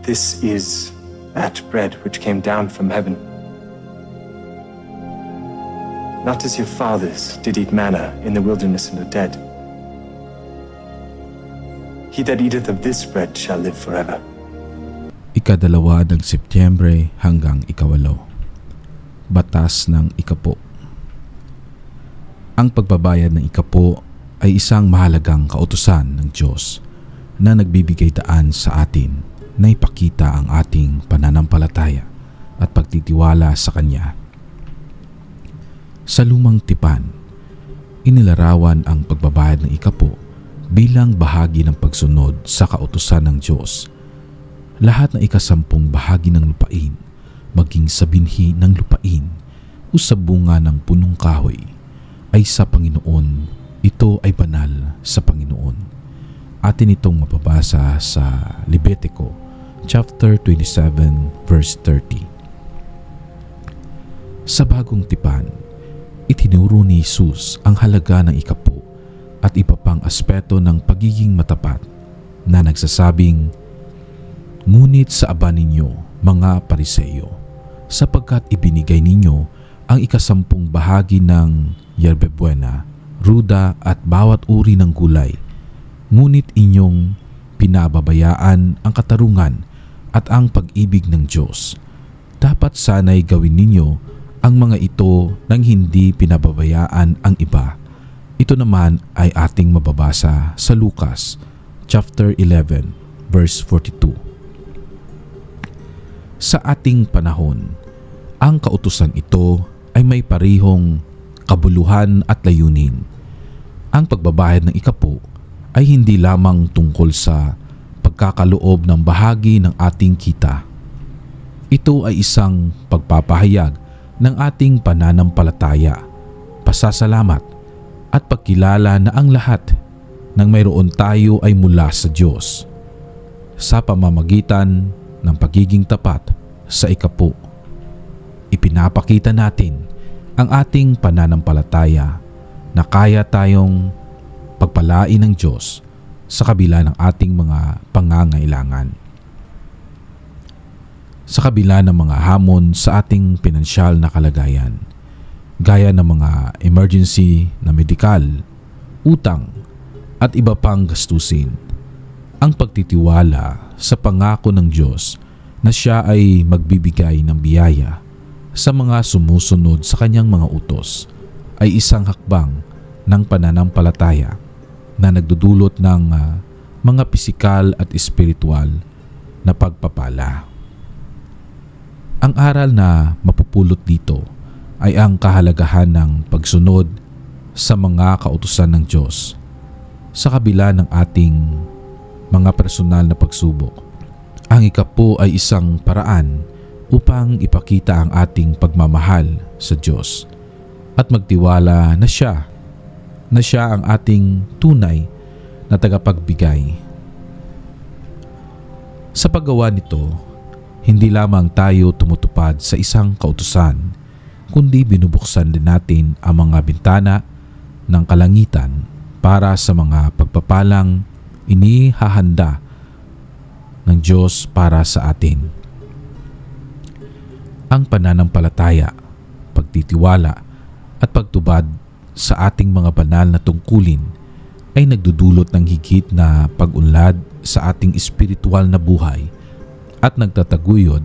This is that bread which came down from heaven. Not as your fathers did eat manna in the wilderness and are dead. He that eateth of this bread shall live forever. 2 ng Setyembre hanggang 8. Batas ng ikapo. Ang pagbabayad ng ikapo ay isang mahalagang kautusan ng Diyos na nagbibigay daan sa atin na ipakita ang ating pananampalataya at pagtitiwala sa Kanya. Sa lumang tipan, inilarawan ang pagbabayad ng ikapo bilang bahagi ng pagsunod sa kautusan ng Diyos. Lahat ng 10 bahagi ng lupain, maging sa binhi ng lupain o sa bunga ng punong kahoy, ay sa Panginoon. Ito ay banal sa Panginoon. Atin itong mababasa sa Levitico chapter 27 verse 30. Sa bagong tipan, itinuro ni Jesus ang halaga ng ikapo at iba pang aspeto ng pagiging matapat na nagsasabing, "Ngunit sa aba ninyo, mga Pariseyo, sapagkat ibinigay ninyo ang 10 bahagi ng yerbebuena, ruda at bawat uri ng gulay, ngunit inyong pinababayaan ang katarungan at ang pag-ibig ng Diyos. Dapat sana'y gawin ninyo ang mga ito nang hindi pinababayaan ang iba." Ito naman ay ating mababasa sa Lucas chapter 11 verse 42. Sa ating panahon, ang kautusan ito ay may parihong kabuluhan at layunin. Ang pagbabayad ng ikapo ay hindi lamang tungkol sa pagkakaloob ng bahagi ng ating kita. Ito ay isang pagpapahayag ng ating pananampalataya, pasasalamat at pagkilala na ang lahat ng mayroon tayo ay mula sa Diyos sa pamamagitan ng pagiging tapat sa ikapo. Ipinapakita natin ang ating pananampalataya na kaya tayong pagpalain ng Diyos sa kabila ng ating mga pangangailangan. Sa kabila ng mga hamon sa ating pinansyal na kalagayan, gaya ng mga emergency na medikal, utang at iba pang gastusin, ang pagtitiwala sa pangako ng Diyos na Siya ay magbibigay ng biyaya sa mga sumusunod sa Kanyang mga utos ay isang hakbang ng pananampalataya na nagdudulot ng mga pisikal at espiritual na pagpapala. Ang aral na mapupulot dito ay ang kahalagahan ng pagsunod sa mga kautusan ng Diyos sa kabila ng ating mga personal na pagsubok. Ang ikapo ay isang paraan upang ipakita ang ating pagmamahal sa Diyos at magtiwala na Siya ang ating tunay na tagapagbigay. Sa paggawa nito, hindi lamang tayo tumutupad sa isang kautusan, kundi binubuksan din natin ang mga bintana ng kalangitan para sa mga pagpapalang inihahanda ng Diyos para sa atin. Ang pananampalataya, pagtitiwala at pagtubad sa ating mga banal na tungkulin ay nagdudulot ng higit na pag-unlad sa ating espiritual na buhay at nagtataguyod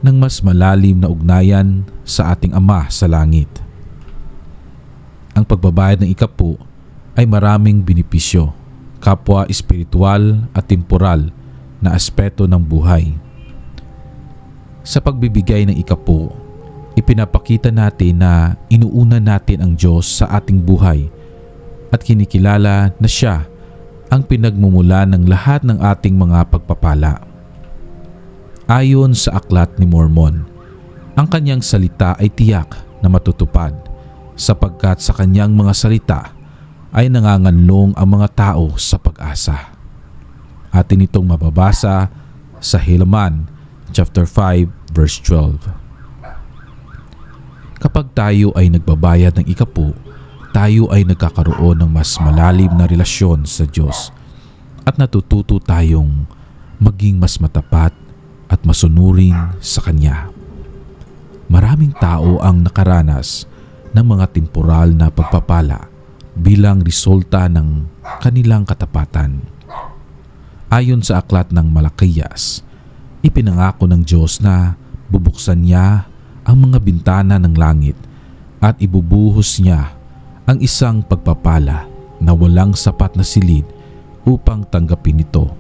ng mas malalim na ugnayan sa ating Ama sa langit. Ang pagbabayad ng ikapo ay maraming benepisyo, kapwa espiritual at temporal na aspeto ng buhay. Sa pagbibigay ng ikapo, ipinapakita natin na inuuna natin ang Diyos sa ating buhay at kinikilala na Siya ang pinagmumula ng lahat ng ating mga pagpapala. Ayon sa Aklat ni Mormon, ang Kanyang salita ay tiyak na matutupad sapagkat sa Kanyang mga salita ay nanganganlong ang mga tao sa pag-asa. Atin itong mababasa sa Helaman chapter 5 verse 12. Kapag tayo ay nagbabayad ng ikapo, tayo ay nagkakaroon ng mas malalim na relasyon sa Diyos at natututo tayong maging mas matapat at masunurin sa Kanya. Maraming tao ang nakaranas ng mga temporal na pagpapala bilang resulta ng kanilang katapatan. Ayon sa aklat ng Malakiyas, ipinangako ng Diyos na bubuksan niya ang mga bintana ng langit at ibubuhos niya ang isang pagpapala na walang sapat na silid upang tanggapin ito.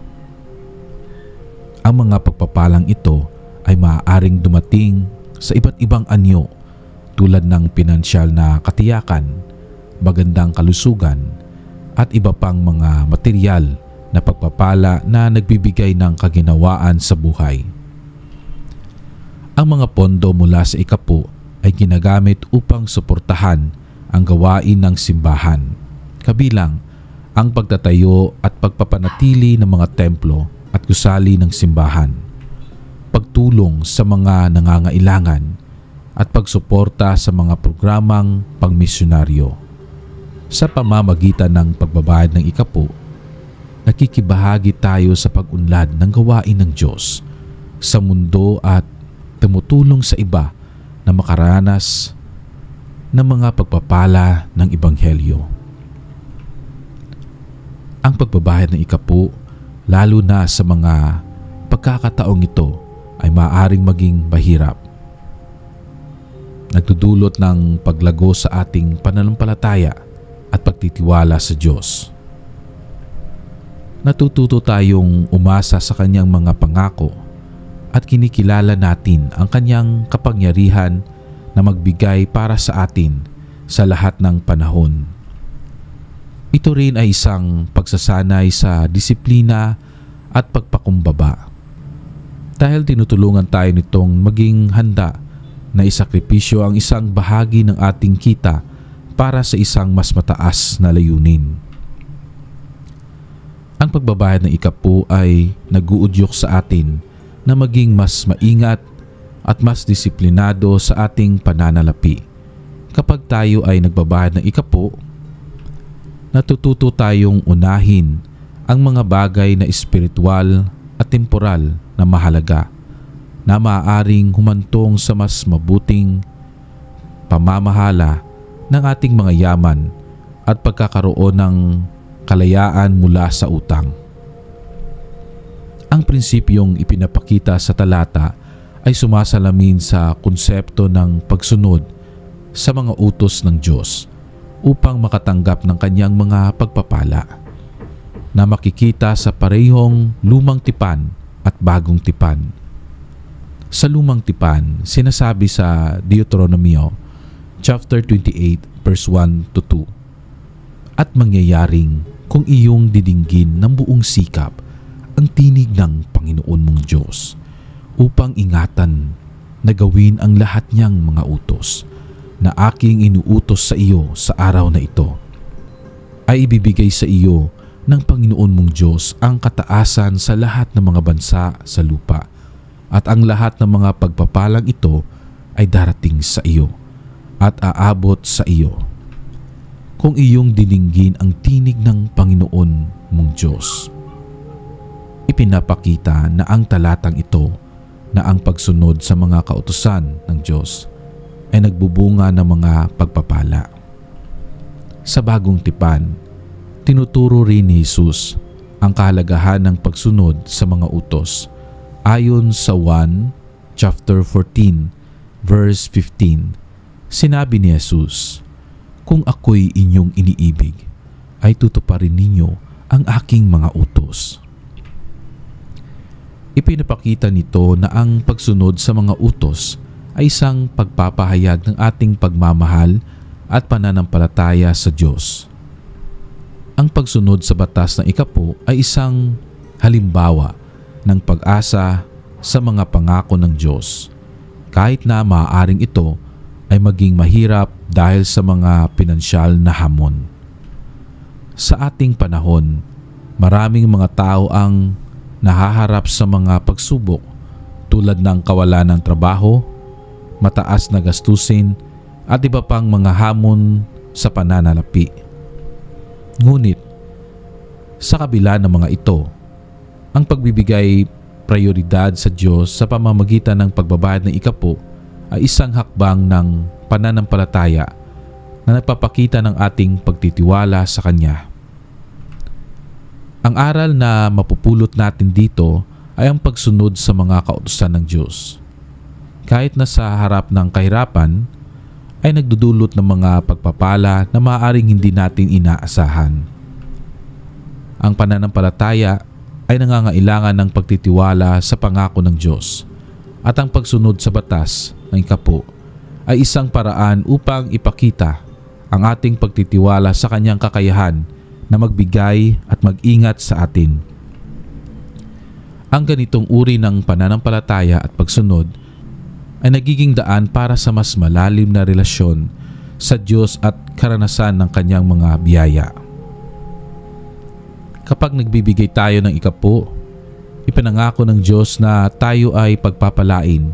Ang mga pagpapalang ito ay maaaring dumating sa iba't ibang anyo tulad ng pinansyal na katiyakan, magandang kalusugan at iba pang mga material na pagpapala na nagbibigay ng kaginawaan sa buhay. Ang mga pondo mula sa ikapo ay ginagamit upang suportahan ang gawain ng simbahan, kabilang ang pagtatayo at pagpapanatili ng mga templo at gusali ng simbahan, pagtulong sa mga nangangailangan at pagsuporta sa mga programang pangmisyonaryo. Sa pamamagitan ng pagbabayad ng ikapo, nakikibahagi tayo sa pag-unlad ng gawain ng Diyos sa mundo at tumutulong sa iba na makaranas ng mga pagpapala ng Ebanghelyo. Ang pagbabayad ng ikapo, lalo na sa mga pagkakataong ito, ay maaaring maging mahirap. Nagdudulot ng paglago sa ating pananampalataya at pagtitiwala sa Diyos. Natututo tayong umasa sa Kanyang mga pangako at kinikilala natin ang Kanyang kapangyarihan na magbigay para sa atin sa lahat ng panahon. Ito rin ay isang pagsasanay sa disiplina at pagpakumbaba. Dahil tinutulungan tayo nitong maging handa na isakripisyo ang isang bahagi ng ating kita para sa isang mas mataas na layunin. Ang pagbabayad ng ikapo ay nag-uudyok sa atin na maging mas maingat at mas disiplinado sa ating pananalapi. Kapag tayo ay nagbabayad ng ikapo, natututo tayong unahin ang mga bagay na espiritual at temporal na mahalaga na maaaring humantong sa mas mabuting pamamahala ng ating mga yaman at pagkakaroon ng kalayaan mula sa utang. Ang prinsipyong ipinapakita sa talata ay sumasalamin sa konsepto ng pagsunod sa mga utos ng Diyos upang makatanggap ng Kanyang mga pagpapala na makikita sa parehong lumang tipan at bagong tipan. Sa lumang tipan, sinasabi sa Deuteronomio chapter 28 verse 1 to 2, "At mangyayaring kung iyong didinggin ng buong sikap ang tinig ng Panginoon mong Diyos upang ingatan na gawin ang lahat niyang mga utos na aking inuutos sa iyo sa araw na ito, ay ibibigay sa iyo ng Panginoon mong Diyos ang kataasan sa lahat ng mga bansa sa lupa, at ang lahat ng mga pagpapalang ito ay darating sa iyo at aabot sa iyo kung iyong dininggin ang tinig ng Panginoon mong Diyos." Ipinapakita na ang talatang ito na ang pagsunod sa mga kautusan ng Diyos ay nagbubunga ng mga pagpapala. Sa bagong tipan, tinuturo rin ni Jesus ang kahalagahan ng pagsunod sa mga utos. Ayon sa 1 chapter 14 verse 15, sinabi ni Jesus, "Kung ako'y inyong iniibig, ay tutuparin ninyo ang aking mga utos." Ipinapakita nito na ang pagsunod sa mga utos ay isang pagpapahayag ng ating pagmamahal at pananampalataya sa Diyos. Ang pagsunod sa batas ng ikapo ay isang halimbawa ng pag-asa sa mga pangako ng Diyos, kahit na maaaring ito ay maging mahirap dahil sa mga pinansyal na hamon. Sa ating panahon, maraming mga tao ang nahaharap sa mga pagsubok tulad ng kawalan ng trabaho, mataas na gastusin at iba pang mga hamon sa pananalapi. Ngunit, sa kabila ng mga ito, ang pagbibigay prioridad sa Diyos sa pamamagitan ng pagbabayad ng ikapo ay isang hakbang ng pananampalataya na nagpapakita ng ating pagtitiwala sa Kanya. Ang aral na mapupulot natin dito ay ang pagsunod sa mga kautusan ng Diyos. Kahit na sa harap ng kahirapan, ay nagdudulot ng mga pagpapala na maaaring hindi natin inaasahan. Ang pananampalataya ay nangangailangan ng pagtitiwala sa pangako ng Diyos at ang pagsunod sa batas ng ikapo ay isang paraan upang ipakita ang ating pagtitiwala sa Kanyang kakayahan na magbigay at mag-ingat sa atin. Ang ganitong uri ng pananampalataya at pagsunod ay nagiging daan para sa mas malalim na relasyon sa Diyos at karanasan ng Kanyang mga biyaya. Kapag nagbibigay tayo ng ikapo, ipinangako ng Diyos na tayo ay pagpapalain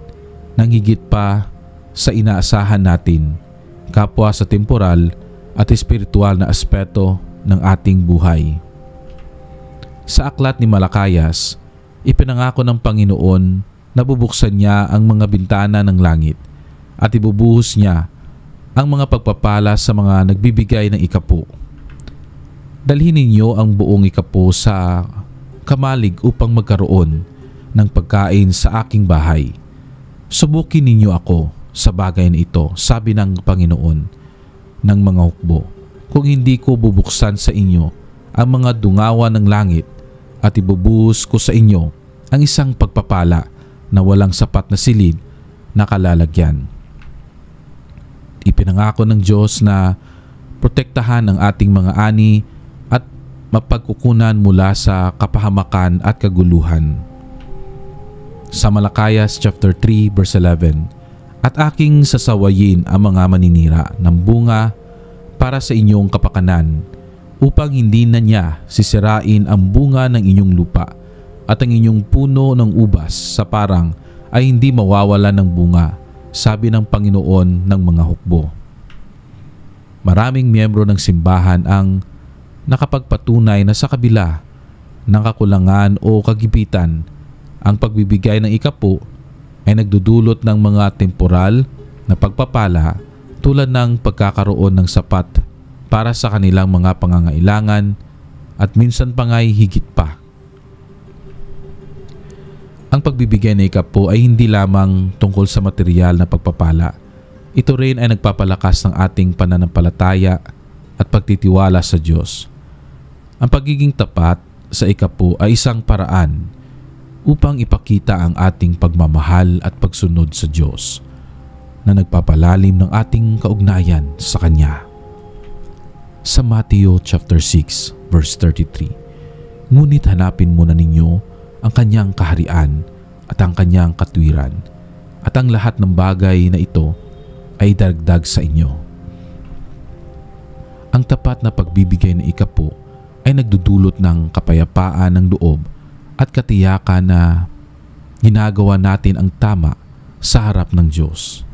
ng higit pa sa inaasahan natin, kapwa sa temporal at espiritual na aspeto ng ating buhay. Sa aklat ni Malakayas, ipinangako ng Panginoon na bubuksan niya ang mga bintana ng langit at ibubuhos niya ang mga pagpapala sa mga nagbibigay ng ikapo. Dalhin ninyo ang buong ikapo sa kamalig upang magkaroon ng pagkain sa aking bahay. Subukin ninyo ako sa bagay na ito, sabi ng Panginoon ng mga hukbo, kung hindi ko bubuksan sa inyo ang mga dungawan ng langit at ibubuhos ko sa inyo ang isang pagpapala na walang sapat na silid na kalalagyan. Ipinangako ng Diyos na protektahan ang ating mga ani at mapagkukunan mula sa kapahamakan at kaguluhan. Sa Malakayas chapter 3 verse 11, at aking sasawayin ang mga maninira ng bunga para sa inyong kapakanan upang hindi na niya sisirain ang bunga ng inyong lupa at ang inyong puno ng ubas sa parang ay hindi mawawala ng bunga, sabi ng Panginoon ng mga hukbo. Maraming miyembro ng simbahan ang nakapagpatunay na sa kabila ng kakulangan o kagipitan, ang pagbibigay ng ikapo ay nagdudulot ng mga temporal na pagpapala tulad ng pagkakaroon ng sapat para sa kanilang mga pangangailangan at minsan pa nga'y higit pa. Ang pagbibigay ng ikapo ay hindi lamang tungkol sa material na pagpapala. Ito rin ay nagpapalakas ng ating pananampalataya at pagtitiwala sa Diyos. Ang pagiging tapat sa ikapo ay isang paraan upang ipakita ang ating pagmamahal at pagsunod sa Diyos na nagpapalalim ng ating kaugnayan sa Kanya. Sa Mateo chapter 6 verse 33, ngunit hanapin muna ninyo ang Kanyang kaharian at ang Kanyang katwiran, at ang lahat ng bagay na ito ay dagdag sa inyo. Ang tapat na pagbibigay ng ikapo ay nagdudulot ng kapayapaan ng loob at katiyakan na ginagawa natin ang tama sa harap ng Diyos.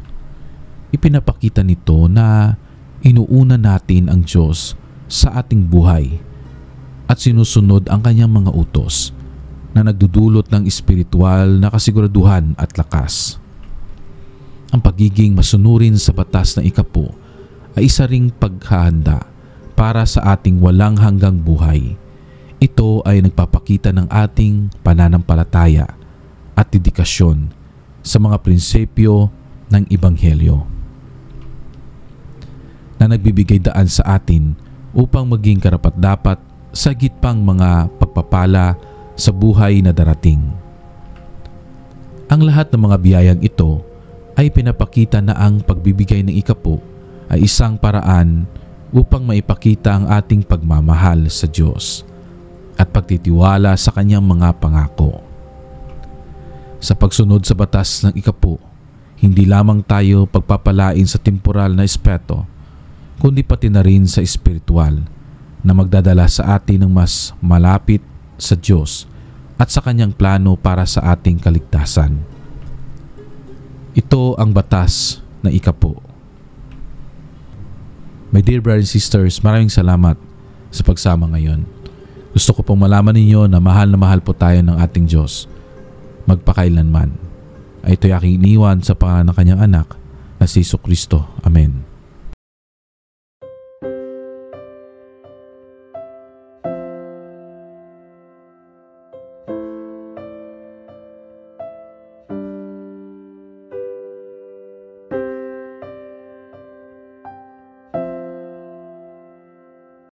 Ipinapakita nito na inuuna natin ang Diyos sa ating buhay at sinusunod ang Kanyang mga utos na nagdudulot ng espiritual na kasiguraduhan at lakas. Ang pagiging masunurin sa batas ng ikapo ay isa ring paghahanda para sa ating walang hanggang buhay. Ito ay nagpapakita ng ating pananampalataya at dedikasyon sa mga prinsipyo ng Ebanghelyo na nagbibigay daan sa atin upang maging karapat-dapat sa higit pang mga pagpapala sa buhay na darating. Ang lahat ng mga biyayang ito ay pinapakita na ang pagbibigay ng ikapo ay isang paraan upang maipakita ang ating pagmamahal sa Diyos at pagtitiwala sa Kanyang mga pangako. Sa pagsunod sa batas ng ikapo, hindi lamang tayo pagpapalain sa temporal na aspeto, kundi pati na rin sa espiritual na magdadala sa atin ng mas malapit sa Diyos at sa Kanyang plano para sa ating kaligtasan. Ito ang batas na ikapo. My dear brothers and sisters, maraming salamat sa pagsama ngayon. Gusto ko pong malaman ninyo na mahal po tayo ng ating Diyos magpakailanman. Ay ito'y aking iniwan sa pangalan ng kanyang anak na si Jesucristo. Amen.